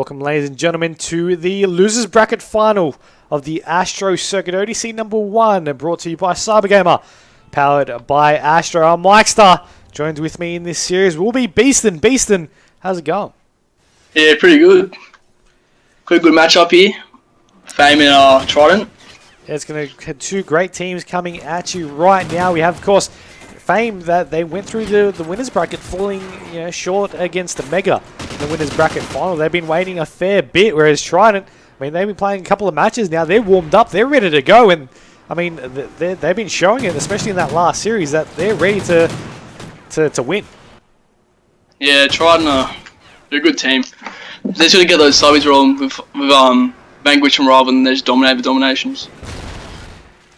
Welcome, ladies and gentlemen, to the losers bracket final of the Astro Circuit ODC number 1, brought to you by CyberGamer, powered by Astro. I'm Myksta. Joined with me in this series will be Beastnnnn. Beastnnnn, how's it going? Yeah, pretty good. Pretty good matchup here. Fame and Trident. Yeah, it's going to have two great teams coming at you right now. We have, of course, Fame that they went through the winners bracket, falling short against the Mega in the winners bracket final. They've been waiting a fair bit, whereas Trident, I mean, they've been playing a couple of matches now. They're warmed up, they're ready to go, and I mean, they've been showing it, especially in that last series, that they're ready to win. Yeah, Trident, they're a good team. They should get those subbies rolling with Vanquish and rather than they just dominate the dominations.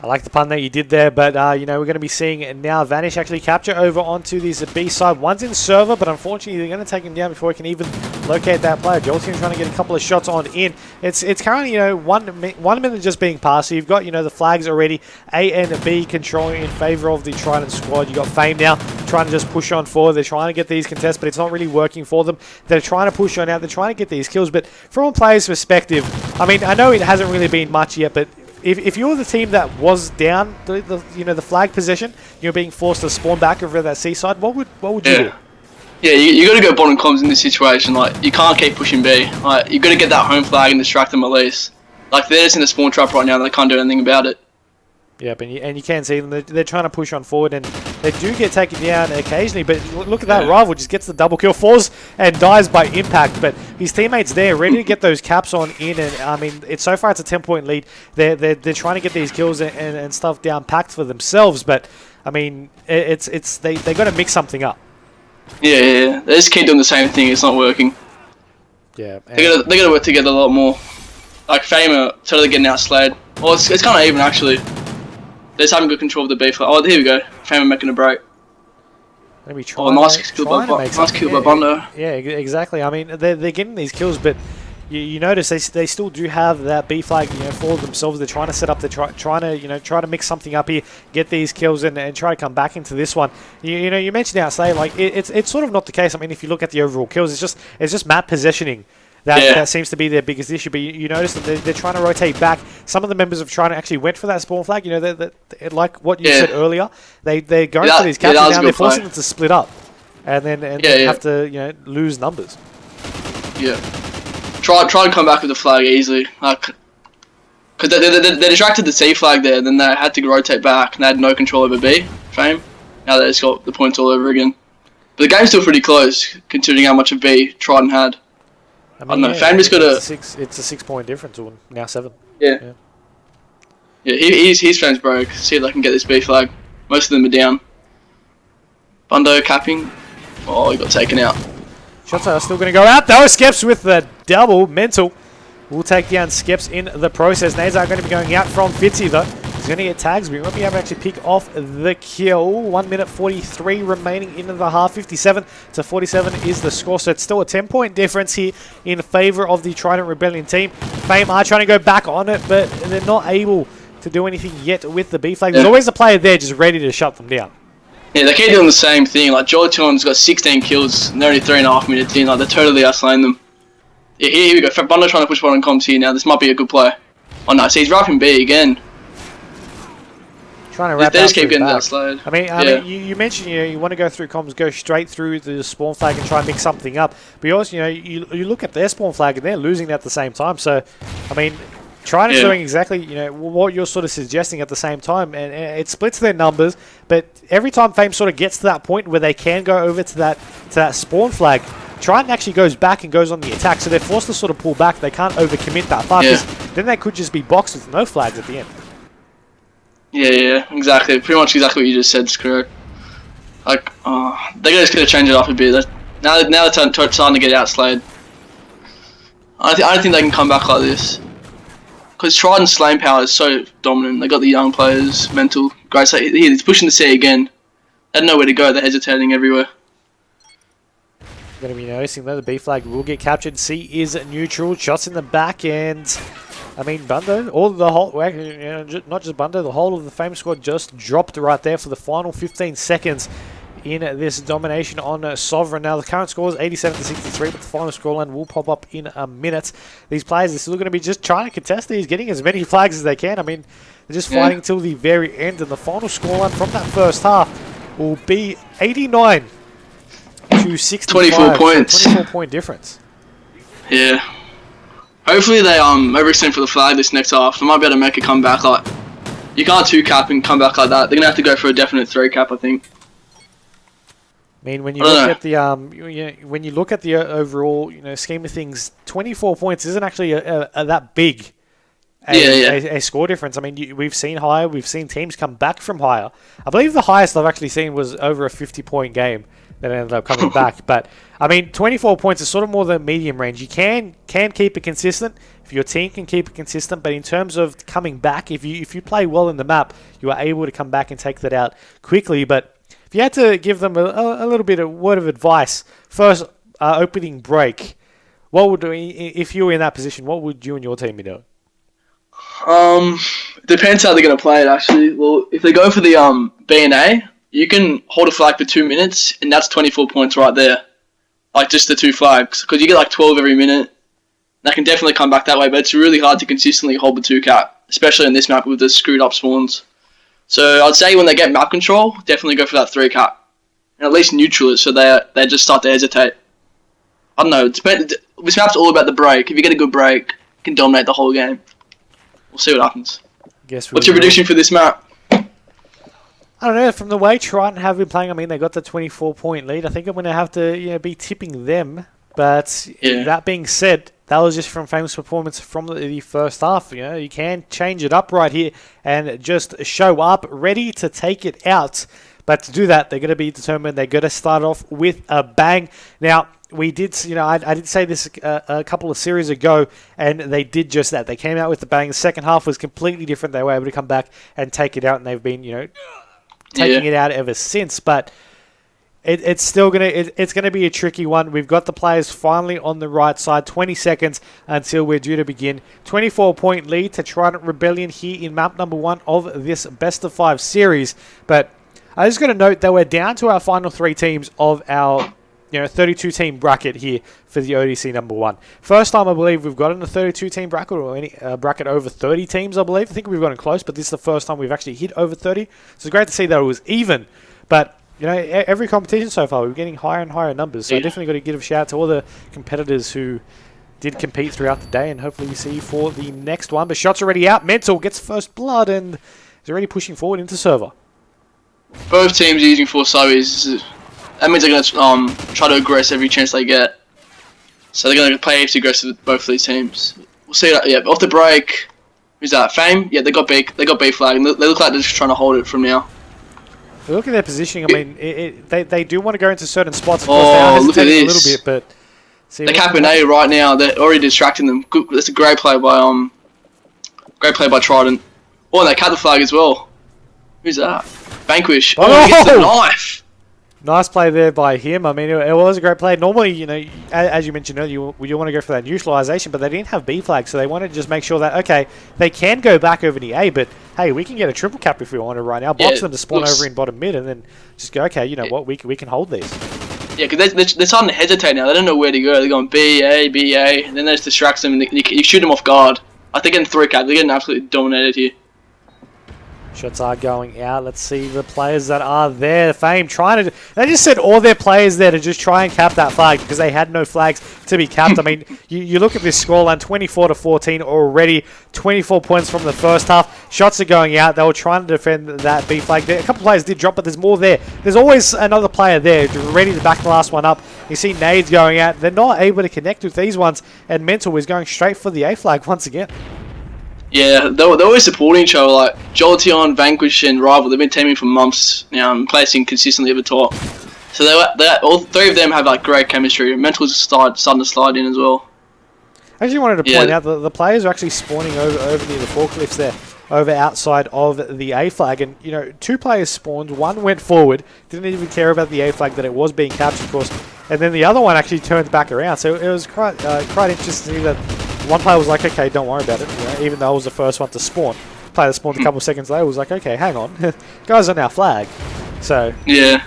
I like the pun that you did there, but we're going to be seeing now Vanish actually capture over onto this B side. One's in server, but unfortunately they're going to take him down before he can even locate that player. Joel's team trying to get a couple of shots on in. It's currently 1 minute just being passed. So you've got the flags already, A and B controlling in favor of the Trident squad. You got Fame now trying to just push on forward. They're trying to get these contests, but it's not really working for them. They're trying to push on out. They're trying to get these kills, but from a player's perspective, I mean, I know it hasn't really been much yet, but if you're the team that was down the flag position, you're being forced to spawn back over that seaside, what would you do? Yeah, you got to go bottom comms in this situation. Like, you can't keep pushing B. Like, you got to get that home flag and distract them at least. Like, they're just in a spawn trap right now. They can't do anything about it. Yep, and you can see them. They're trying to push on forward, and they do get taken down occasionally. But look at that rival, just gets the double kill, falls and dies by impact. But his teammates there, ready to get those caps on in. And I mean, so far it's a 10-point lead. They're trying to get these kills and stuff down packed for themselves. But I mean, they got to mix something up. Yeah. They just keep doing the same thing. It's not working. Yeah, they got to work together a lot more. Like Fame, totally getting outslayed. Well, it's kind of even actually. They just haven't got control of the B flag. Oh, here we go. Fame making a break. Maybe nice kill by Bundo. Yeah, exactly. I mean, they're getting these kills, but you notice they still do have that B flag, for themselves. They're trying to set up. They're trying to mix something up here, get these kills, and try to come back into this one. You mentioned outside, like it's sort of not the case. I mean, if you look at the overall kills, it's just map positioning. That seems to be their biggest issue, but you notice that they're trying to rotate back. Some of the members of Trident actually went for that spawn flag. Like what you said earlier, they're going for these captures now. They're forcing them to split up, and then have to lose numbers. Yeah, try and come back with the flag easily, because they distracted the C flag there. Then they had to rotate back, and they had no control over B. Fame. Now they just got the points all over again. But the game's still pretty close, considering how much of B Trident had. I don't know. Fame just got it's a 6-point difference, or now 7. Yeah. His Fame's broke. See if they can get this B flag. Most of them are down. Bundo capping. Oh, he got taken out. Shots are still going to go out though. Skeps with the double mental. We'll take down Skeps in the process. Nades are going to be going out from Fitzy though. He's going to get tags, but he won't be able to actually pick off the kill. 1 minute 43 remaining into the half. 57-47 is the score, so it's still a 10-point difference here in favor of the TRIDENT.Rebellion team. Fame are trying to go back on it, but they're not able to do anything yet with the B flag. There's always a player there just ready to shut them down. Yeah, they keep doing the same thing. Like, Joleton's got 16 kills, and they're only 3.5 minutes in. Like, they're totally outslaying them. Yeah, here we go. Bundo trying to push bottom comms here now. This might be a good play. Oh no, so he's wrapping B again. Trying to wrap they just keep getting outslayed. I mean, you mentioned you want to go through comms, go straight through the spawn flag and try and mix something up. But you also you look at their spawn flag and they're losing at the same time. So, I mean, Trident's doing exactly what you're sort of suggesting at the same time, and it splits their numbers. But every time Fame sort of gets to that point where they can go over to that spawn flag, Trident actually goes back and goes on the attack. So they're forced to sort of pull back. They can't overcommit that far because then they could just be boxed with no flags at the end. Yeah, exactly. Pretty much exactly what you just said is correct. Like, they're just going to change it up a bit. Now they're starting to get outslayed. I don't think they can come back like this. Because Trident's lane power is so dominant. They got the young players, mental. Great. So he's pushing the C again. They don't know where to go. They're hesitating everywhere. Going to be noticing that the B flag will get captured. C is neutral. Shots in the back end. I mean, Bundo, not just Bundo, the whole of the Fame squad just dropped right there for the final 15 seconds in this domination on Sovereign. Now, the current score is 87-63, but the final scoreline will pop up in a minute. These players are still going to be just trying to contest these, getting as many flags as they can. I mean, they're just fighting till the very end, and the final scoreline from that first half will be 89 to 65. 24 points. So 24-point difference. Yeah. Hopefully they overextend for the flag this next half. They might be able to make a comeback. Like, you can't 2-cap and come back like that. They're gonna have to go for a definite 3-cap, I think. I mean, when you look at the when you look at the overall scheme of things, 24 points isn't actually that big a score difference. I mean, we've seen higher, we've seen teams come back from higher. I believe the highest I've actually seen was over a 50-point game that ended up coming back. But I mean, 24 points is sort of more the medium range. You can keep it consistent if your team can keep it consistent. But in terms of coming back, if you play well in the map, you are able to come back and take that out quickly. But if you had to give them a little bit of word of advice, first opening break, what would if you were in that position? What would you and your team be doing? Depends how they're gonna play it. Actually, well, if they go for the B and A, you can hold a flag for 2 minutes, and that's 24 points right there. Like, just the 2 flags. Because you get like 12 every minute. That can definitely come back that way, but it's really hard to consistently hold the 2-cap, especially in this map with the screwed up spawns. So I'd say when they get map control, definitely go for that 3-cap. And at least neutral it so they just start to hesitate. I don't know. This map's all about the break. If you get a good break, you can dominate the whole game. We'll see what happens. What's your prediction for this map? I don't know. From the way Trident have been playing, I mean, they got the 24-point lead. I think I'm going to have to be tipping them. But that being said, that was just from famous performance from the first half. You can change it up right here and just show up ready to take it out. But to do that, they're going to be determined. They're going to start off with a bang. Now, we did, I did say this a couple of series ago, and they did just that. They came out with the bang. The second half was completely different. They were able to come back and take it out, and they've been, taking it out ever since. But it's still gonna be a tricky one. We've got the players finally on the right side. 20 seconds until we're due to begin. 24-point lead to TRIDENT.Rebellion here in map number 1 of this best of 5 series. But I just got to note that we're down to our final 3 teams of our 32-team bracket here for the ODC number 1. First time, I believe, we've gotten a 32-team bracket or any bracket over 30 teams, I believe. I think we've gotten close, but this is the first time we've actually hit over 30. So it's great to see that it was even. But, every competition so far, we're getting higher and higher numbers. So I definitely got to give a shout out to all the competitors who did compete throughout the day, and hopefully we see you for the next one. But shots already out. Mental gets first blood and is already pushing forward into server. Both teams are using 4 cyber. That means they're going to try to aggress every chance they get. So they're going to play AFC aggressive with both of these teams. We'll see that. Yeah, off the break. Who's that? Fame? Yeah, they got B flag, and they look like they're just trying to hold it from now. Look at their positioning. I mean, they do want to go into certain spots. Of course, they are look at this. A little bit, but they're capping A right now. They're already distracting them. Good, that's a great play by Trident. Oh, and they cut the flag as well. Who's that? Vanquish. Oh, he gets the knife. Nice play there by him. I mean, it was a great play. Normally, as you mentioned earlier, you want to go for that neutralization, but they didn't have B flag, so they wanted to just make sure that, okay, they can go back over the A, but hey, we can get a triple cap if we want to right now. Box them to spawn over in bottom mid, and then just go, okay, what, we can hold these. Yeah, because they're starting to hesitate now. They don't know where to go. They're going B, A, and then that just distracts them, and you shoot them off guard. I think getting 3 cap, they're getting absolutely dominated here. Shots are going out. Let's see the players that are there. Fame trying to... They just sent all their players there to just try and cap that flag because they had no flags to be capped. I mean, you look at this scoreline, 24-14 already. 24 points from the first half. Shots are going out. They were trying to defend that B flag. A couple of players did drop, but there's more there. There's always another player there ready to back the last one up. You see nades going out. They're not able to connect with these ones, and Mental is going straight for the A flag once again. Yeah, they're always supporting each other, like Jolteon, Vanquish, and Rival. They've been teaming for months now and placing consistently at the top. So they all 3 of them have like great chemistry. Mental's starting to slide in as well. I actually wanted to point out that the players are actually spawning over near the forklifts there, over outside of the A flag. And, 2 players spawned. One went forward, didn't even care about the A flag that it was being captured, of course. And then the other one actually turned back around. So it was quite interesting to see that one player was like, okay, don't worry about it, even though I was the first one to spawn. The player that spawned a couple of seconds later was like, okay, hang on. Guys on our flag. So yeah.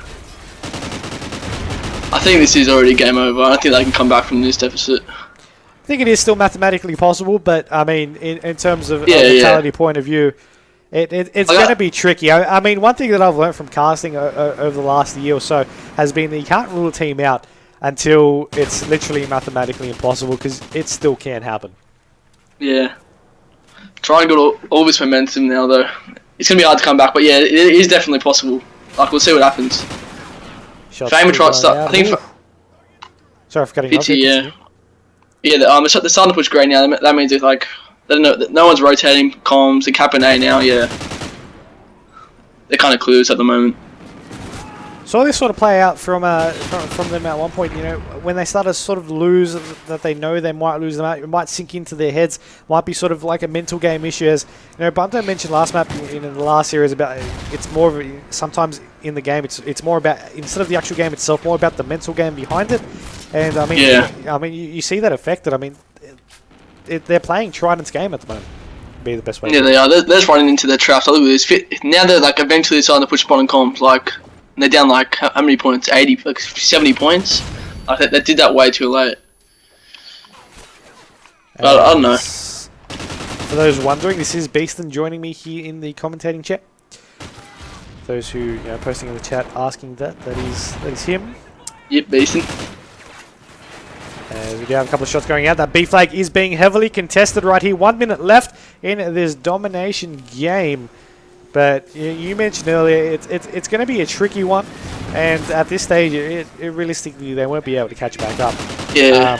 I think this is already game over. I don't think they can come back from this deficit. I think it is still mathematically possible, but I mean, in terms of a mentality point of view, it's going to be tricky. I mean, one thing that I've learned from casting over the last year or so has been that you can't rule a team out until it's literally mathematically impossible, because it still can happen. Yeah. Try and get all this momentum now, though. It's going to be hard to come back, but yeah, it is definitely possible. Like, we'll see what happens. Fame tried to start. I think. Sorry for cutting off. Yeah. Yeah, they're starting to push grey now. That means it's like, I don't know, no one's rotating comms. They're capping A now. Yeah, they're kind of clueless at the moment. Saw this sort of play out from them at one point. You know, when they start to sort of lose, that they know they might lose them out, it might sink into their heads. Might be sort of like a mental game issue. As you know, Bunto mentioned last map in the last series about it's more of a, sometimes in the game it's more about, instead of the actual game itself, more about the mental game behind it. And I mean, you see that affected. I mean, they're playing Trident's game at the moment. Be the best way. Yeah, they are. They're just running into their traps. Look at this. Now they're like eventually starting to push bottom comms. Like, they're down like how many points? 80, like 70 points. Like they did that way too late. But I don't know. For those wondering, this is Beastnnnn joining me here in the commentating chat. Those who posting in the chat asking that is him. Yep, Beastnnnn. We do have a couple of shots going out. That B flag is being heavily contested right here. 1 minute left in this domination game. But you mentioned earlier, it's going to be a tricky one. And at this stage, it realistically, they won't be able to catch back up. Yeah.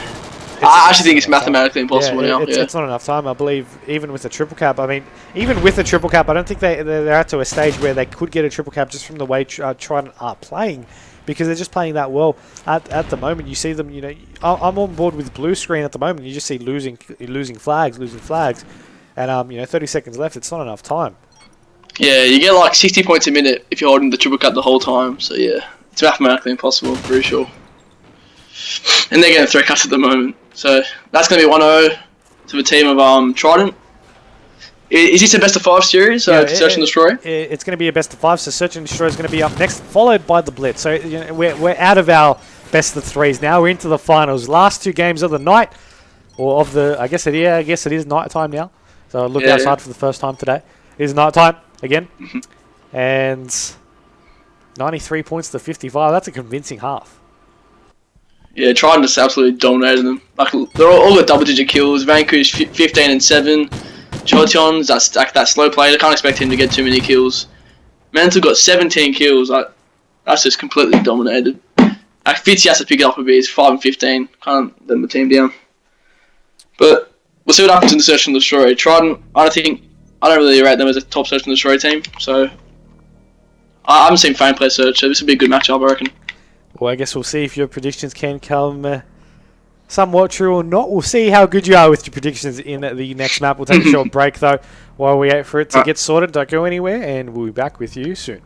I actually think it's mathematically impossible now. It's not enough time, I believe, even with the triple cap. I mean, even with the triple cap, I don't think they're at to a stage where they could get a triple cap just from the way Trident are playing. Because they're just playing that well at the moment. You see them, I'm on board with blue screen at the moment. You just see losing flags. And 30 seconds left. It's not enough time. Yeah, you get like 60 points a minute if you're holding the triple cap the whole time. So yeah, it's mathematically impossible, pretty sure. And they're getting 3 cuts at the moment. So that's going to be 1-0 to the team of Trident. Is this a best of 5 series? Search and Destroy? It's going to be a best of 5, so Search and Destroy is going to be up next, followed by the Blitz. So we're out of our best of 3s now. We're into the finals. Last 2 games of the night, or of the, I guess it is night time now. So I looked outside for the first time today. It is night time again, and 93 points to 55. That's a convincing half. Yeah, Trident just absolutely dominated them. Like they're all got double-digit kills. Vanquish 15 and 7. Chotion's that's like that slow player. I can't expect him to get too many kills. Mantle got 17 kills. Like that's just completely dominated. Like Fitzy has to pick it up a bit. He's 5 and 15. Can't let the team down. But we'll see what happens in the Search and Destroy. Trident, I don't really rate them as a top Search and Destroy team. So I haven't seen Fame play Search. So this will be a good matchup, I reckon. Well, I guess we'll see if your predictions can come somewhat true or not. We'll see how good you are with your predictions in the next map. We'll take a short break, though, while we wait for it to get sorted. Don't go anywhere, and we'll be back with you soon.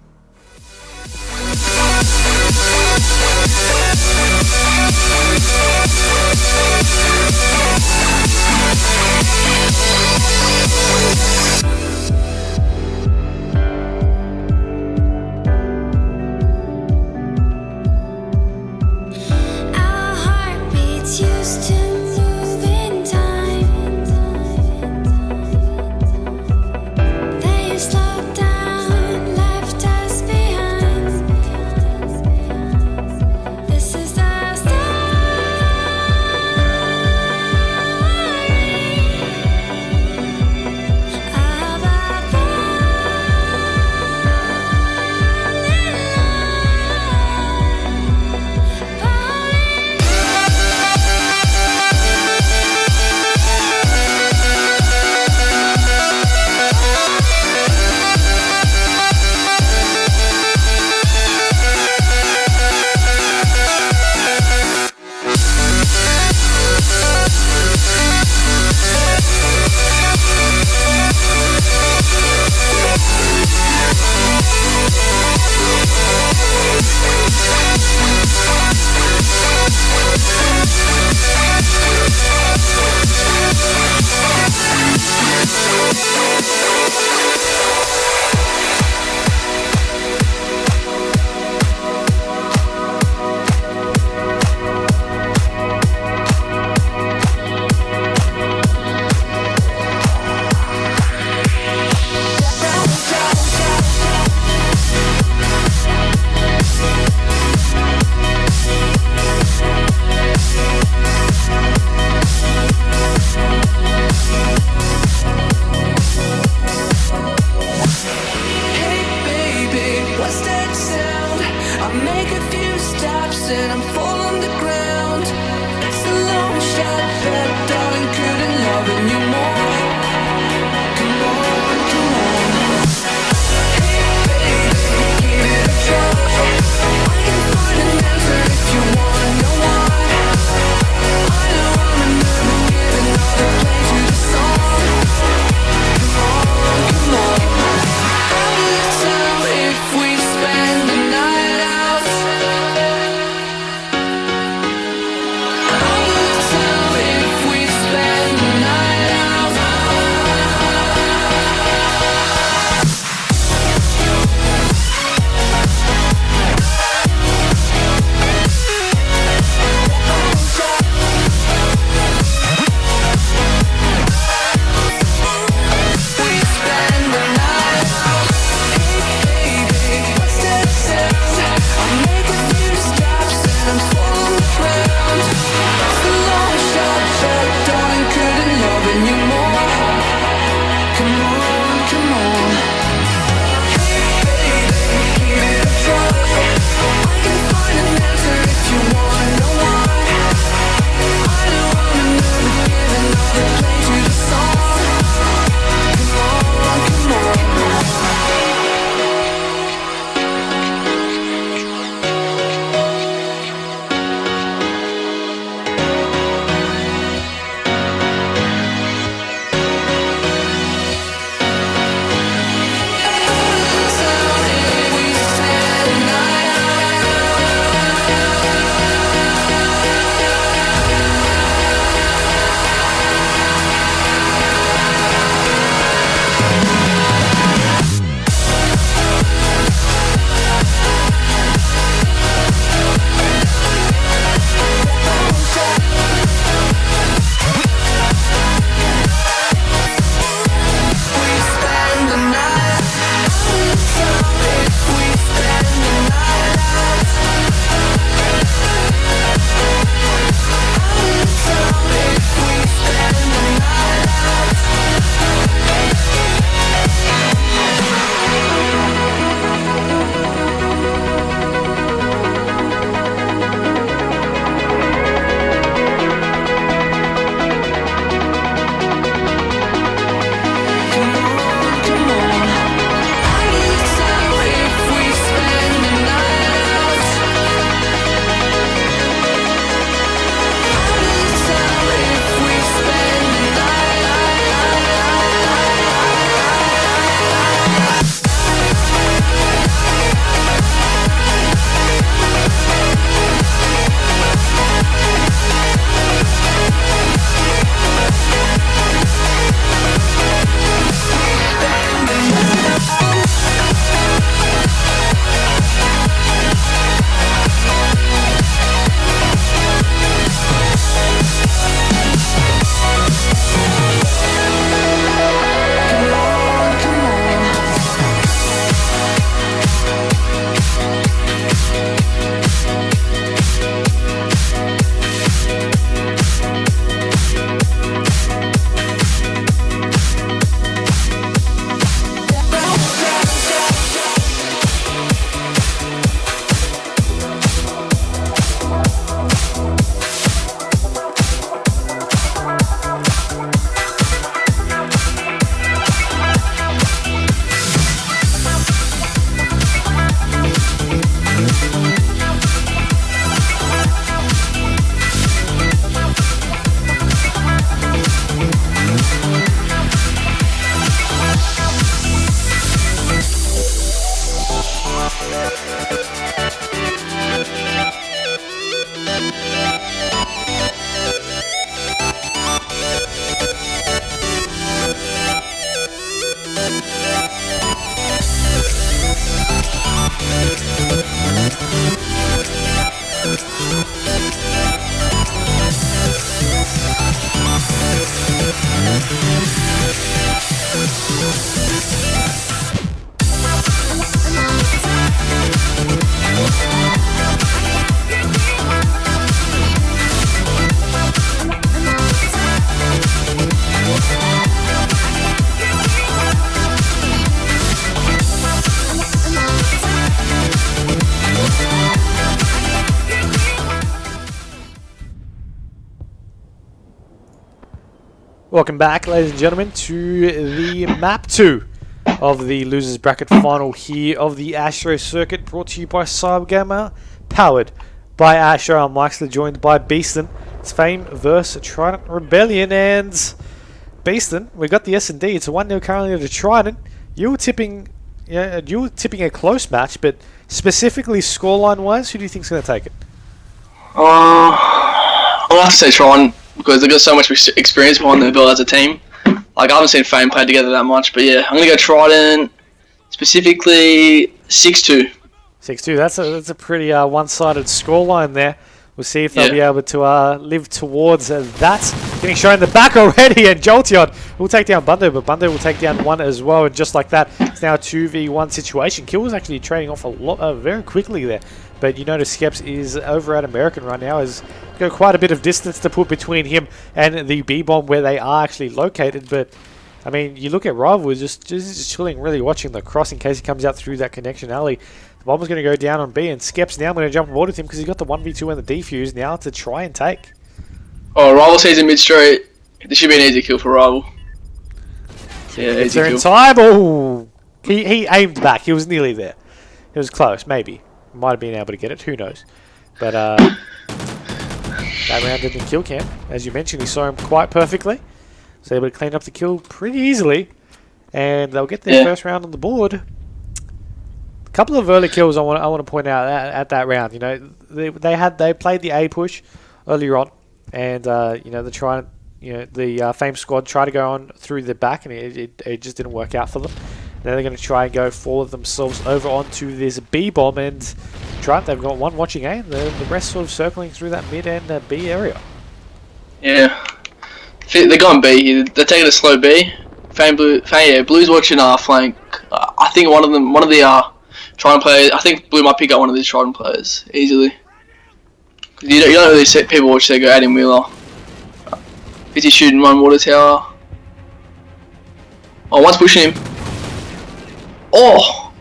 Welcome back, ladies and gentlemen, to the map 2 of the losers bracket final here of the ASTRO circuit, brought to you by CyberGamer, powered by ASTRO. I'm Myksta, joined by Beastnnnn. It's Fame versus TRIDENT.Rebellion, and Beastnnnn, we got the S&D. It's a 1-0 currently to Trident. You were tipping a close match, but specifically scoreline-wise, who do you think's going to take it? I'll have to say Trident, because they've got so much experience behind their belt as a team. Like, I haven't seen Fame play together that much, but yeah, I'm going to go Trident, specifically 6-2. 6-2, that's a pretty one-sided scoreline there. We'll see if they'll be able to live towards that. Getting shown in the back already, and Jolteon will take down Bundo, but Bundo will take down one as well, and just like that, it's now a 2v1 situation. Kill was actually trading off a lot very quickly there. But you notice Skeps is over at American right now. Has got quite a bit of distance to put between him and the B-bomb where they are actually located. But I mean, you look at Rival just chilling, really watching the cross in case he comes out through that connection alley. The bomb is going to go down on B, and Skeps now going to jump on board with him because he's got the 1v2 and the defuse now to try and take. Oh, Rival sees him mid-straight. This should be an easy kill for Rival. Yeah, easy kill. In time. Oh, he aimed back. He was nearly there. It was close, maybe. Might have been able to get it, who knows. But that round in the kill cam, as you mentioned, he saw him quite perfectly. Was able to clean up the kill pretty easily. And they'll get their first round on the board. A couple of early kills I want to point out at that round. You know, they played the A push earlier on, and you know, the Fame squad tried to go on through the back, and it just didn't work out for them. Now they're going to try and go for themselves over onto this B-bomb, and Trident, they've got one watching A, and the rest sort of circling through that mid and B area. Yeah. They're going B. They're taking a slow B. Blue's watching flank. I think one of the Trident players, I think Blue might pick up one of these Trident players easily. You don't really see people watch there go Adam Wheeler. Is he shooting one water tower? Oh, one's pushing him. Oh!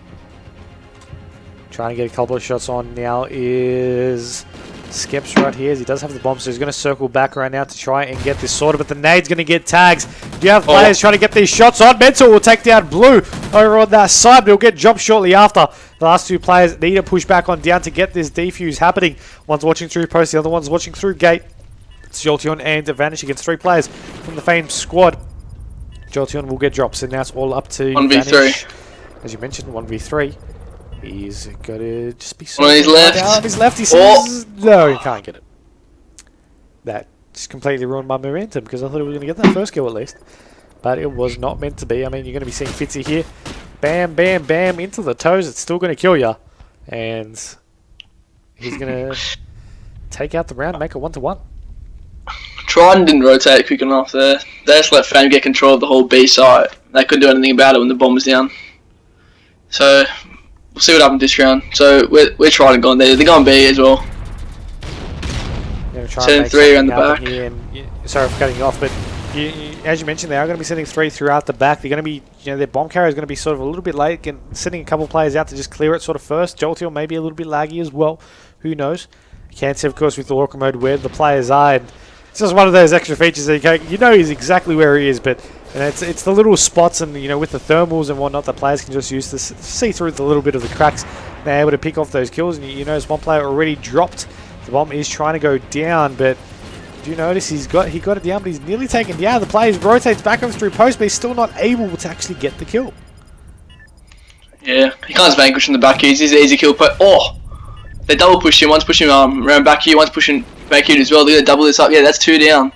Trying to get a couple of shots on now is Skeps right here, as he does have the bomb, so he's going to circle back right now to try and get this sorted, but the nade's going to get tags. Do you have players trying to get these shots on? Mental will take down Blue over on that side, but he'll get jumped shortly after. The last two players need to push back on down to get this defuse happening. One's watching through post, the other one's watching through gate. It's Jolteon and Vanish against 3 players from the Fame squad. Jolteon will get drops, and now it's all up to 1v3. Vanish. As you mentioned, 1v3. He's got to just be on his left. Down. His left, he says, no, he can't get it. That just completely ruined my momentum because I thought he was going to get that first kill at least. But it was not meant to be. I mean, you're going to be seeing Fitzy here. Bam, bam, bam, into the toes. It's still going to kill you. And he's going to take out the round, make it 1-1. Trident didn't rotate quick enough there. They just let Fame get control of the whole B side. They couldn't do anything about it when the bomb was down. So we'll see what happens this round. So we're Trident going there. They're going B as well. Sending 3 around the back. Sorry for cutting you off, but as you mentioned, they are going to be sending 3 throughout the back. They're going to be, you know, their bomb carrier is going to be sort of a little bit late, and sending a couple of players out to just clear it sort of first. Jolteon may be a little bit laggy as well. Who knows? You can't see, of course, with the Orca mode where the players are. And it's just one of those extra features that you know he's exactly where he is, but and it's the little spots, and you know, with the thermals and whatnot, the players can just use to see through the little bit of the cracks. They're able to pick off those kills, and you notice one player already dropped. The bomb is trying to go down, but do you notice he got it down, but he's nearly taken down. The player rotates back on through post, but he's still not able to actually get the kill. Yeah, he can't vanquish in the back here. He's an easy kill. But they double push him. One's pushing around back here. One's pushing back here as well. They're gonna double this up. Yeah, that's 2 down.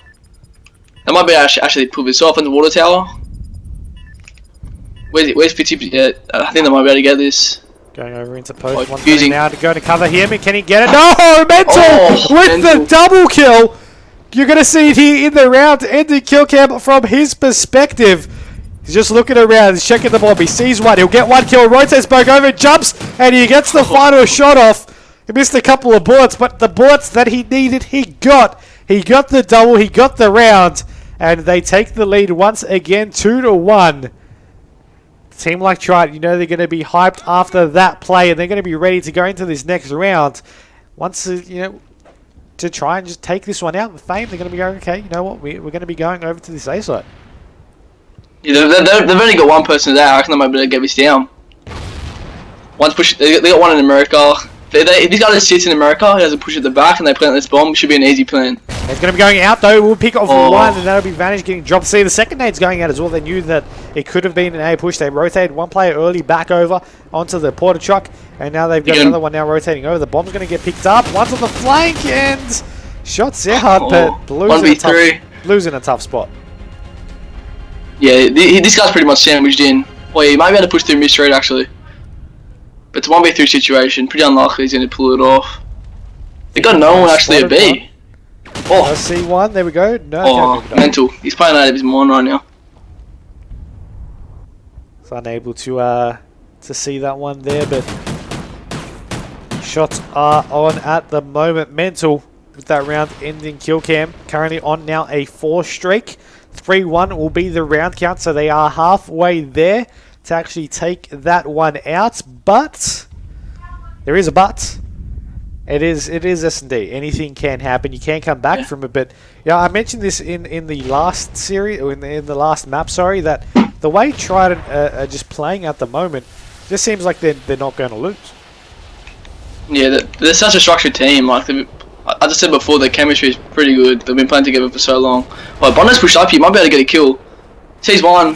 That might be actually pull this off in the water tower. Where's Fitzy? Yeah, I think they might be able to get this. Going over into post. One's coming now to go to cover him. And can he get it? No! Mental with Mental. the double kill. You're going to see it here in the round ending kill cam from his perspective. He's just looking around. He's checking the bomb. He sees one. He'll get 1 kill. Rotates back over. Jumps. And he gets the final shot off. He missed a couple of bullets. But the bullets that he needed, he got. He got the double. He got the round. And they take the lead once again, 2-1. Team like Trident, you know they're going to be hyped after that play, and they're going to be ready to go into this next round. Once, you know, to try and just take this one out with Fame, they're going to be going, okay, you know what, we're going to be going over to this A side. Yeah, they've only got one person there. I reckon they might be able to get this down. One's push. They got one in America. If this guy just sits in America, he doesn't push at the back, and they plant this bomb, it should be an easy plan. It's going to be going out though. We'll pick off one, and that'll be Vanish getting dropped. See, the second nade's going out as well. They knew that it could have been an A push. They rotated one player early back over onto the porter truck, and now they've got another one now rotating over. The bomb's going to get picked up. One's on the flank, and shots out, but Blue's in a tough spot. Yeah, this guy's pretty much sandwiched in. Well, yeah, he might be able to push through mid-straight actually. But it's a 1v3 situation. Pretty unlikely he's going to pull it off. They got no one actually at B. I see one. There we go. No, mental. He's playing out of his mind right now. It's unable to see that one there, but shots are on at the moment. Mental with that round ending kill cam. Currently on now a 4 streak. 3-1 will be the round count, so they are halfway there to actually take that one out. But there is a but. It is S&D. Anything can happen. You can come back from it. But yeah, I mentioned this in the last series, or in the last map, sorry, that the way Trident are just playing at the moment, just seems like they're not going to lose. Yeah, they're such a structured team. Like, as I said before, their chemistry is pretty good. They've been playing together for so long. Well, Bondo's pushed up here. Might be able to get a kill. Sees one.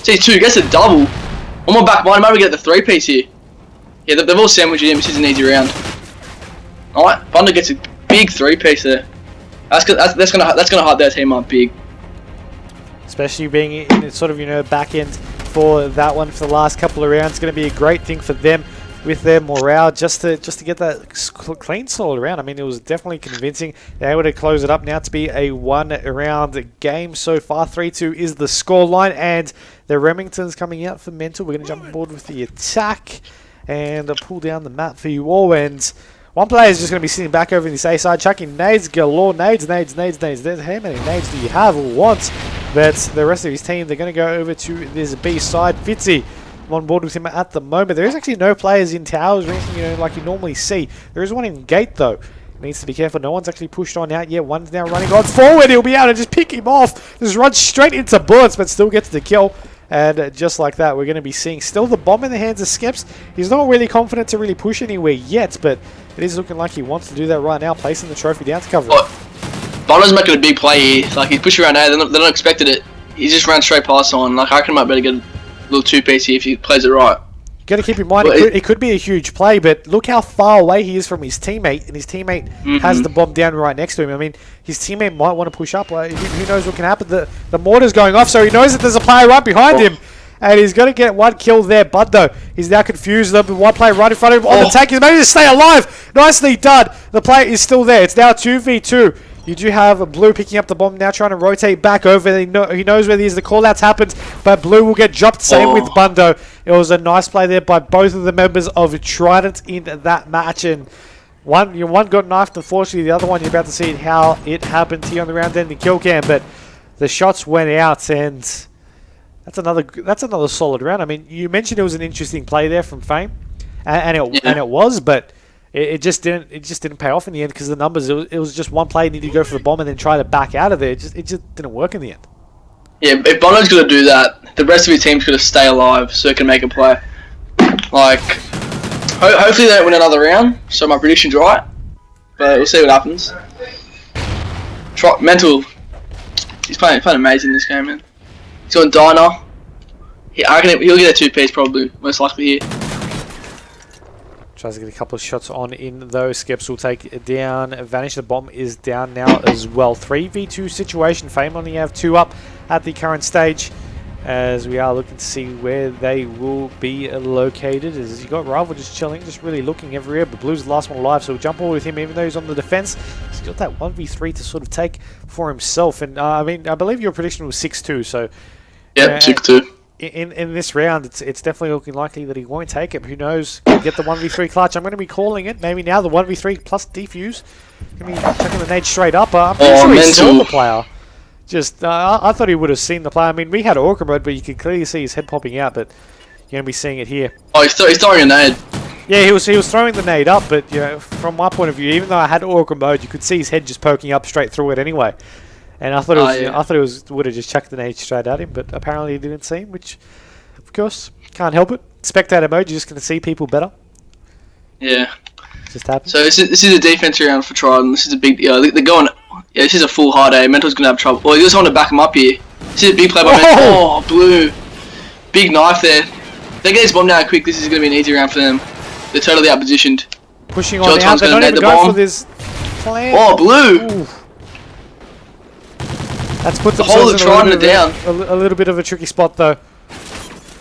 Sees two. Gets a double. One more back behind. Might be able to get the 3-piece here. Yeah, they've all sandwiched him. This is an easy round. Alright, Bondo gets a big 3-piece there. That's gonna hype their team up big. Especially being in sort of, you know, back end for that one for the last couple of rounds. It's going to be a great thing for them with their morale just to get that clean solid round. I mean, it was definitely convincing. They're able to close it up now to be a 1-round game so far. 3-2 is the scoreline, and the Remington's coming out for Mental. We're going to jump on board with the attack and pull down the map for you all. And one player is just going to be sitting back over in this A side, chucking nades galore. Nades. How many nades do you have or want? But the rest of his team, they're going to go over to this B side. Fitzy on board with him at the moment. There is actually no players in towers or anything, you know, like you normally see. There is one in gate though. Needs to be careful. No one's actually pushed on out yet. One's now running on forward. He'll be able to just pick him off. Just run straight into bullets, but still gets the kill. And just like that, we're going to be seeing still the bomb in the hands of Skeps. He's not really confident to really push anywhere yet, but it is looking like he wants to do that right now, placing the trophy down to cover it. Bondo's making a big play here. Like, he's pushing around A. They're not expected it. He just ran straight past on. Like, I reckon he might better get a little 2-piece here if he plays it right. Got to keep in mind, it could be a huge play, but look how far away he is from his teammate, and his teammate has the bomb down right next to him. I mean, his teammate might want to push up. Like, who knows what can happen? The mortar's going off, so he knows that there's a player right behind him, and he's going to get one kill there. But though, he's now confused. The one player right in front of him on the tank. He's managed to stay alive. Nicely done. The player is still there. It's now 2v2. You do have Blue picking up the bomb now, trying to rotate back over. He knows where the call-outs happened, but Blue will get dropped. Same with Bundo. It was a nice play there by both of the members of Trident in that match. And one got knifed, unfortunately. The other one, you're about to see how it happened here on the round ending kill cam. But the shots went out, and that's another solid round. I mean, you mentioned it was an interesting play there from Fame, and it was, but it just didn't pay off in the end because the numbers. It was just one player needed to go for the bomb and then try to back out of there. It just didn't work in the end. Yeah, if Bondo's going to do that, the rest of his team's going to stay alive so it can make a play. Like, hopefully they don't win another round, so my prediction's right. But we'll see what happens. Mental, he's playing amazing this game, man. He's on Diner. I reckon he'll get a 2-piece probably, most likely here. Tries to get a couple of shots on in though. Skeps will take it down. Vanish, the bomb is down now as well. 3v2 situation. Fame only have 2 up at the current stage, as we are looking to see where they will be located. As you got Rival just chilling, just really looking everywhere, but Blue's the last one alive, so we'll jump all with him even though he's on the defense. He's got that 1v3 to sort of take for himself, and I mean, I believe your prediction was 6-2, so yeah, 6-2. In this round, it's definitely looking likely that he won't take it. Who knows? Could get the 1v3 clutch. I'm going to be calling it. Maybe now the 1v3 plus defuse. Going to be chucking the nade straight up. I'm pretty sure he saw the player. Just, I thought he would have seen the player. I mean, we had Orca mode, but you could clearly see his head popping out. But you're going to be seeing it here. Oh, he's throwing a nade. Yeah, he was throwing the nade up, but you know, from my point of view, even though I had Orca mode, you could see his head just poking up straight through it anyway. And I thought it was, I thought it would have just chucked the nade straight at him, but apparently it didn't seem, which, of course, can't help it. Spectator mode, you're just going to see people better. Yeah. It just happens. So this is a defense round for Trident. This is a big. They're going. Yeah, this is a full hard A. Mental's going to have trouble. Well, you just want to back him up here. This is a big play by Mental. Oh, Blue. Big knife there. They get this bomb down quick. This is going to be an easy round for them. They're totally outpositioned. Pushing on out. They're not even going for this plan. Oh, Blue. Ooh. That's put the whole of Trident down. A little bit of a tricky spot though.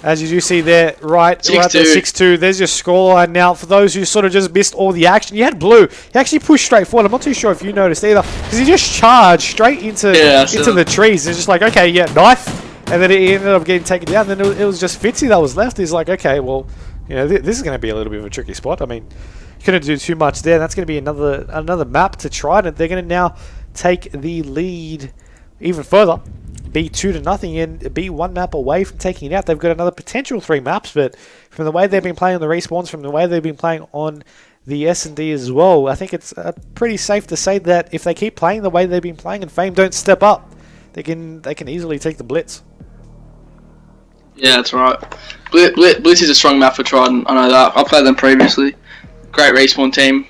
As you do see there, right there, 6-2. There's your scoreline now. For those who sort of just missed all the action, you had Blue. He actually pushed straight forward. I'm not too sure if you noticed either, because he just charged straight into the trees. It's just like, okay, yeah, knife, and then he ended up getting taken down. Then it was just Fitzy that was left. He's like, okay, well, you know, this is going to be a little bit of a tricky spot. I mean, you couldn't do too much there. That's going to be another map to Trident. They're going to now take the lead even further, be 2-0, and be 1 map away from taking it out. They've got another potential 3 maps, but from the way they've been playing on the respawns, from the way they've been playing on the S&D as well, I think it's pretty safe to say that if they keep playing the way they've been playing and Fame don't step up, they can easily take the Blitz. Yeah, that's right. Blitz is a strong map for Trident. I know that. I played them previously. Great respawn team,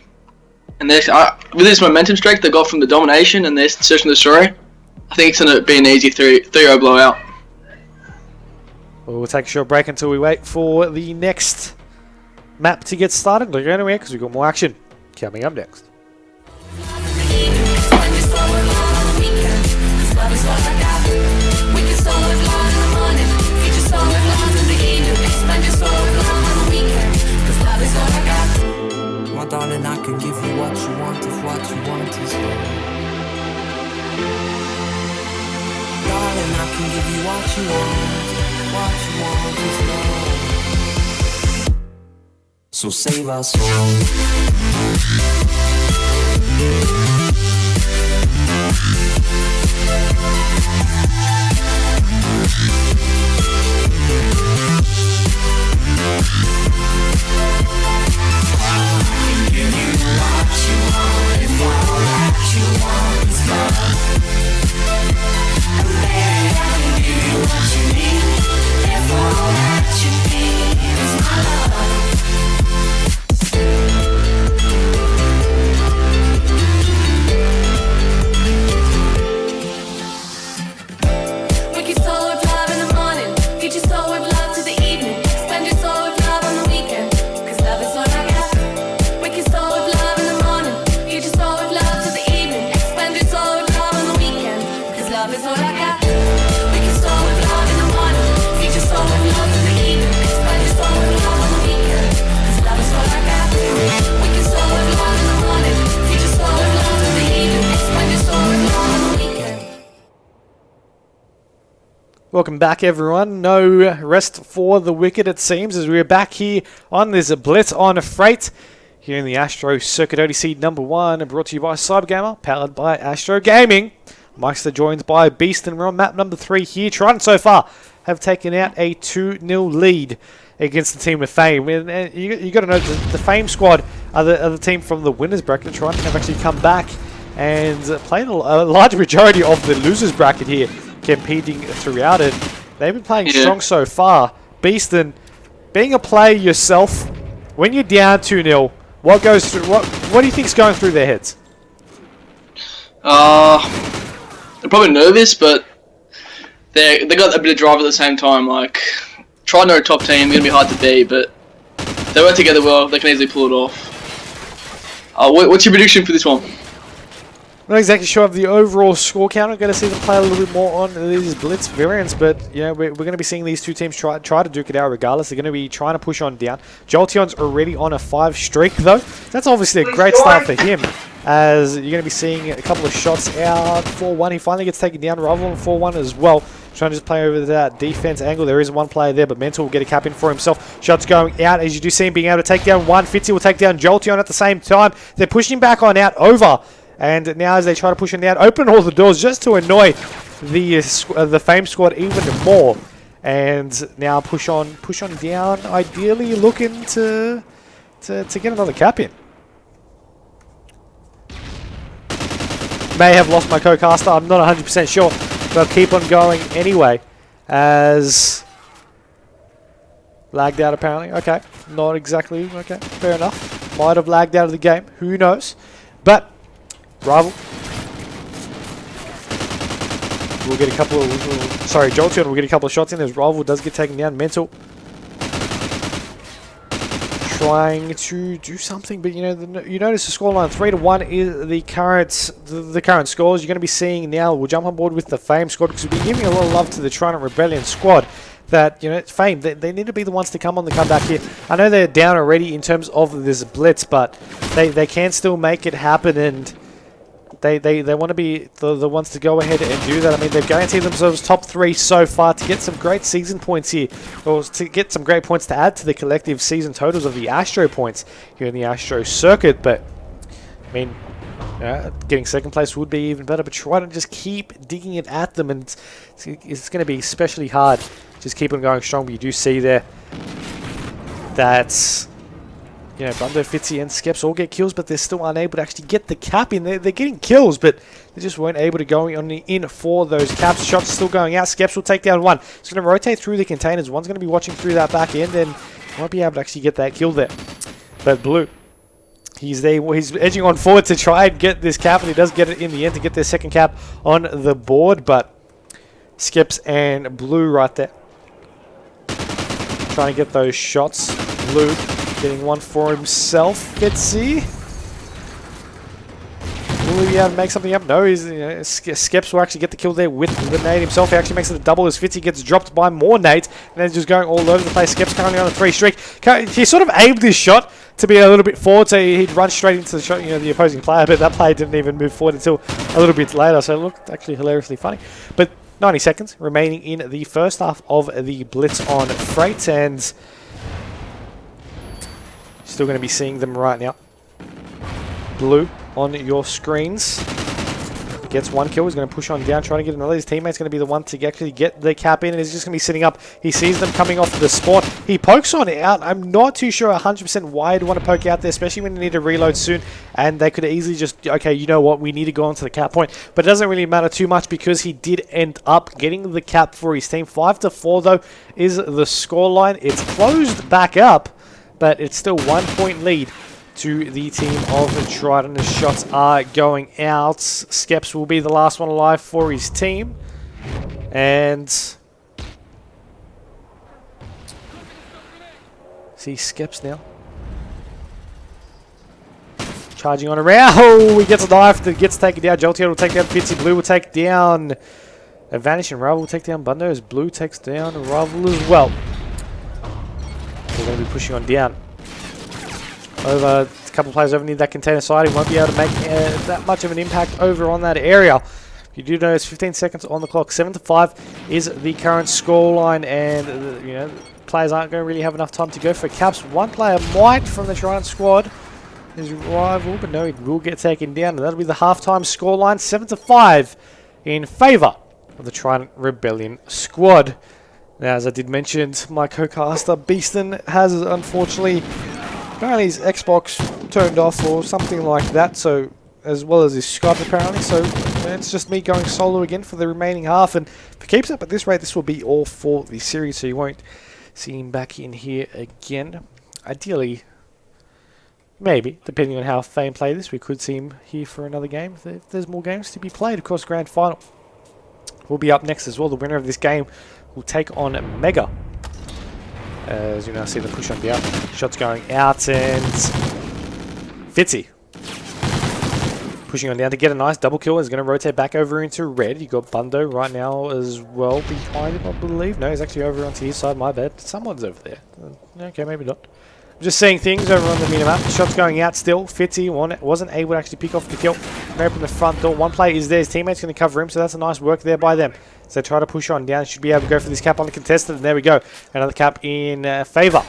and with this momentum streak they got from the domination and their search and destroy, I think it's going to be an easy 3-0 blowout. We'll take a short break until we wait for the next map to get started. Don't go anywhere because we've got more action coming up next. My darling, I can give you what you want if what you want is love. Darling, I can give you what you want is love. So save our soul. Welcome back, everyone. No rest for the wicked, it seems, as we're back here on this Blitz on Freight here in the Astro Circuit ODC #1, brought to you by CyberGamer, powered by Astro Gaming. Myksta joined by Beastnnnn. We're on map number 3 here. Trident so far have taken out a 2-0 lead against the team of Fame. And you got to know the Fame squad are the team from the winners bracket. Trident have actually come back and played a large majority of the losers bracket here, competing throughout it. They've been playing strong so far. Beastnnnn, being a player yourself, when you're down 2-0, what goes through? What do you think's going through their heads? They're probably nervous, but they got a bit of drive at the same time. Like, Trident are a top team, gonna be hard to beat, but they work together well. They can easily pull it off. What's your prediction for this one? I'm not exactly sure of the overall score count. I'm going to see them play a little bit more on these blitz variants, but you know we're going to be seeing these two teams try to duke it out regardless. They're going to be trying to push on down. Jolteon's already on a 5 streak though. That's obviously a great start for him, as you're going to be seeing a couple of shots out. 4-1. He finally gets taken down. Rival on 4-1 as well. Trying to just play over that defense angle. There is one player there, but Mental will get a cap in for himself. Shots going out, as you do see him being able to take down one. Fitzy will take down Jolteon at the same time. They're pushing back on out over. And now as they try to push him down, open all the doors just to annoy the Fame squad even more. And now push on down, ideally looking to get another cap in. May have lost my co-caster, I'm not 100% sure. But I'll keep on going anyway, as lagged out apparently. Okay, not exactly. Okay, fair enough. Might have lagged out of the game. Who knows? But Rival will get a couple of. Sorry, Jolteon will get a couple of shots in. As Rival does get taken down. Mental trying to do something, but you know, you notice the scoreline 3-1 is the current scores. You're going to be seeing now. We'll jump on board with the Fame squad because we've been giving a lot of love to the TRIDENT.Rebellion squad. That you know, Fame they need to be the ones to come on the comeback here. I know they're down already in terms of this blitz, but they can still make it happen, and they want to be the ones to go ahead and do that. I mean, they've guaranteed themselves top 3 so far to get some great season points here, or to get some great points to add to the collective season totals of the ASTRO points here in the ASTRO circuit. But I mean, getting second place would be even better, but try to just keep digging it at them, and it's going to be especially hard. Just keep on going strong. But you do see there that you know, Bundo, Fitzy, and Skeps all get kills, but they're still unable to actually get the cap in. They're getting kills, but they just weren't able to go in for those caps. Shots still going out. Skeps will take down one. It's going to rotate through the containers. One's going to be watching through that back end, and won't be able to actually get that kill there. But Blue, he's there. He's edging on forward to try and get this cap, and he does get it in the end to get their second cap on the board. But Skeps and Blue right there, trying to get those shots. Blue getting one for himself. Fitzy, will he be able to make something up? No, Skeps will actually get the kill there with the nade himself. He actually makes it a double as Fitzy gets dropped by more nades, and then just going all over the place. Skeps currently on a 3 streak. He sort of aimed this shot to be a little bit forward, so he'd run straight into the shot, the opposing player, but that player didn't even move forward until a little bit later, so it looked actually hilariously funny. But 90 seconds remaining in the first half of the blitz on Freight, and still going to be seeing them right now. Blue on your screens. Gets one kill. He's going to push on down, trying to get another. His teammate's going to be the one to actually get the cap in, and he's just going to be sitting up. He sees them coming off the spawn. He pokes on out. I'm not too sure 100% why I'd want to poke out there, especially when you need to reload soon. And they could easily just, okay, you know what, we need to go onto the cap point. But it doesn't really matter too much because he did end up getting the cap for his team. 5-4 though is the scoreline. It's closed back up, but it's still 1 point lead to the team of Trident. The shots are going out. Skeps will be the last one alive for his team. And see Skeps now. Charging on around. Oh, he gets a knife that gets taken down. Jolteon will take down Fitzy. Blue will take down Vanish, and Rival will take down Bundo as Blue takes down Rival as well. We're going to be pushing on down. Over a couple of players over near that container side. He won't be able to make that much of an impact over on that area. You do notice 15 seconds on the clock. 7-5 is the current scoreline, and players aren't going to really have enough time to go for caps. One player might from the Trident squad, his rival, but no, he will get taken down, and that'll be the halftime scoreline. 7-5 in favour of the Trident.Rebellion squad. Now, as I did mention, my co-caster Beastnnnn has unfortunately, apparently his Xbox turned off or something like that, so as well as his Skype apparently, so it's just me going solo again for the remaining half, and if it keeps up at this rate, this will be all for the series, so you won't see him back in here again. Ideally, maybe, depending on how Fame play this, we could see him here for another game. If there's more games to be played, of course, Grand Final will be up next as well. The winner of this game will take on Mega. As you now see the push on down. Shots going out, and Fitzy pushing on down to get a nice double kill. Is going to rotate back over into red. You got Bundo right now as well behind him, I believe. No, he's actually over onto his side. My bad. Someone's over there. Okay, maybe not. I'm just seeing things over on the minimap. Shots going out still. Fitzy wasn't able to actually pick off the kill. Open the front door. One player is there. His teammate's going to cover him, so that's a nice work there by them. So they try to push on down. Should be able to go for this cap on the contested, and there we go. Another cap in favour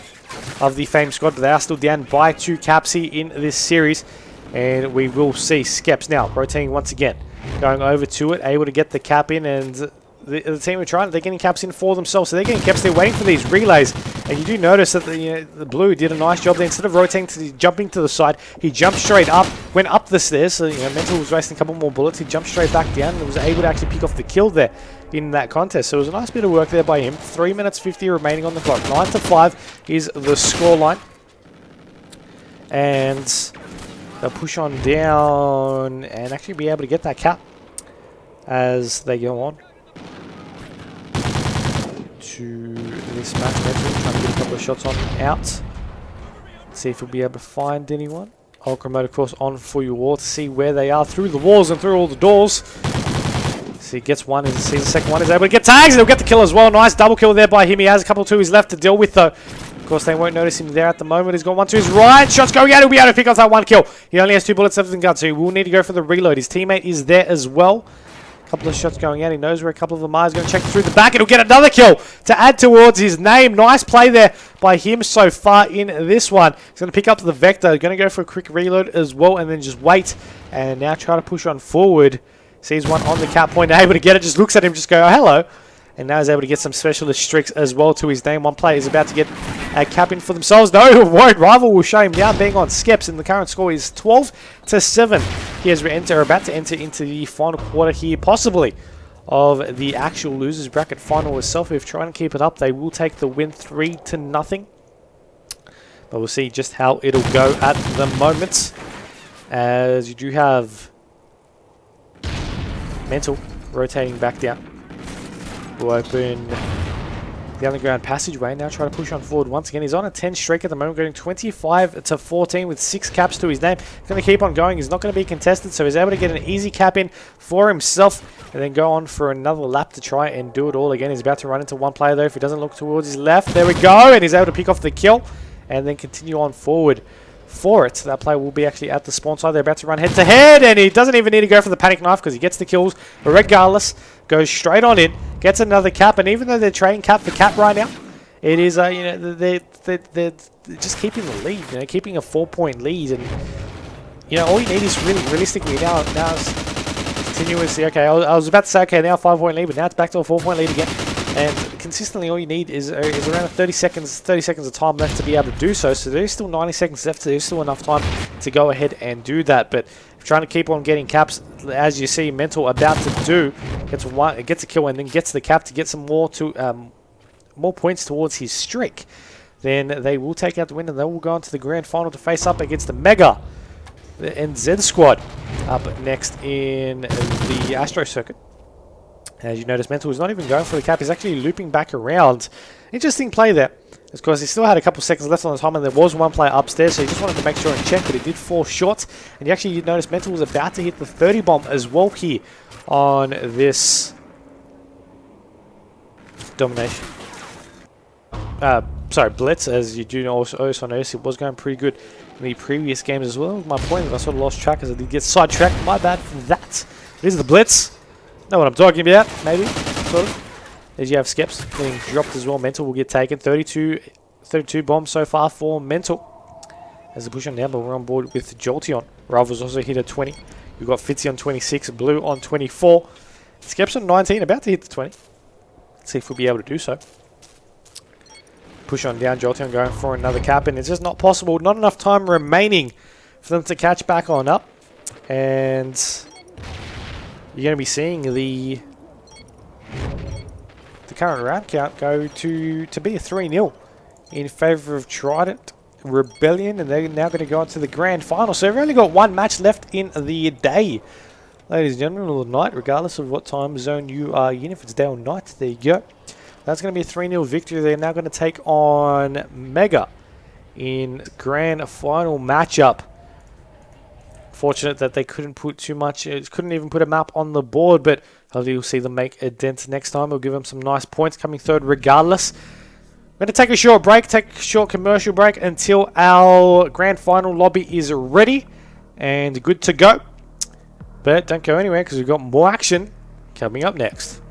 of the Fame squad, but they are still down by 2 caps here in this series. And we will see Skeps now rotating once again, going over to it, able to get the cap in, and the team are trying. They're getting caps in for themselves, so they're getting caps. They're waiting for these relays, and you do notice that the blue did a nice job there. Instead of rotating to jumping to the side, he jumped straight up, went up the stairs. So Mental was wasting a couple more bullets. He jumped straight back down and was able to actually pick off the kill there in that contest. So it was a nice bit of work there by him. 3 minutes 50 remaining on the clock. 9-5 is the scoreline, and they'll push on down and actually be able to get that cap as they go on to this match. Mental trying to get a couple of shots on out. See if we'll be able to find anyone. Ultra Mode, of course, on for you all to see where they are through the walls and through all the doors. See, he gets one, and see the second one is able to get tags, and he'll get the kill as well. Nice double kill there by him. He has a couple of twos left to deal with, though. Of course, they won't notice him there at the moment. He's got one to his right. Shots going out. He'll be able to pick up that one kill. He only has 2 bullets left in the gun, so he will need to go for the reload. His teammate is there as well. A couple of shots going out. He knows where a couple of them are. He's going to check through the back, and he'll get another kill to add towards his name. Nice play there by him so far in this one. He's going to pick up the Vector. Going to go for a quick reload as well, and then just wait. And now try to push on forward. Sees one on the cap point. Able to get it. Just looks at him. Just go, oh, hello. And now he's able to get some specialist streaks as well to his name. One player is about to get a cap in for themselves. No, it won't. Rival will show him down, being on Skeps, and the current score is 12-7. He is about to enter into the final quarter here, possibly, of the actual losers bracket final itself. If trying to keep it up, they will take the win 3-0. But we'll see just how it'll go at the moment, as you do have Mental rotating back down. Will open the underground passageway. Now try to push on forward once again. He's on a 10 streak at the moment, going 25-14 with 6 caps to his name. He's going to keep on going. He's not going to be contested, so he's able to get an easy cap in for himself and then go on for another lap to try and do it all again. He's about to run into one player, though. If he doesn't look towards his left, there we go, and he's able to pick off the kill and then continue on forward for it. That player will be actually at the spawn side. They're about to run head-to-head, and he doesn't even need to go for the panic knife because he gets the kills. But regardless, goes straight on in, gets another cap, and even though they're trading cap for cap right now, it is they're just keeping the lead, keeping a 4-point lead, and all you need is really realistically now it's continuously okay. I was about to say okay, now a 5-point lead, but now it's back to a 4-point lead again. And consistently, all you need is around 30 seconds of time left to be able to do so. So there's still 90 seconds left, so there's still enough time to go ahead and do that. But if trying to keep on getting caps, as you see Mental about to do, gets a kill and then gets the cap to get some more points towards his streak, then they will take out the win and they will go on to the grand final to face up against the Mega NZ squad up next in the Astro circuit. As you notice, Mental is not even going for the cap. He's actually looping back around. Interesting play there. Of course, he still had a couple seconds left on the time, and there was one player upstairs, so he just wanted to make sure and check, but he did fall short. And you actually notice Mental was about to hit the 30 bomb as well here on this domination. Sorry, Blitz, as you do also notice, it was going pretty good in the previous games as well. My point is I sort of lost track as I did get sidetracked. My bad for that. It is the Blitz. Know what I'm talking about, maybe, sort of. As you have Skeps getting dropped as well. Mental will get taken. 32 bombs so far for Mental. As the push on down, but we're on board with Jolteon. Rivals also hit a 20. We've got Fitzy on 26, Blue on 24. Skeps on 19, about to hit the 20. Let's see if we'll be able to do so. Push on down, Jolteon going for another cap, and it's just not possible. Not enough time remaining for them to catch back on up. And you're going to be seeing the current round count go to be a 3-0 in favour of TRIDENT.Rebellion, and they're now going to go on to the grand final. So we've only got one match left in the day, ladies and gentlemen, or the night, regardless of what time zone you are in. If it's day or night, there you go. That's going to be a 3-0 victory. They're now going to take on Mega in grand final matchup. Fortunate that they couldn't put too much, couldn't even put a map on the board, but hopefully you'll see them make a dent next time. We'll give them some nice points, coming third regardless. We're going to take a short break, take a short commercial break until our grand final lobby is ready and good to go. But don't go anywhere because we've got more action coming up next.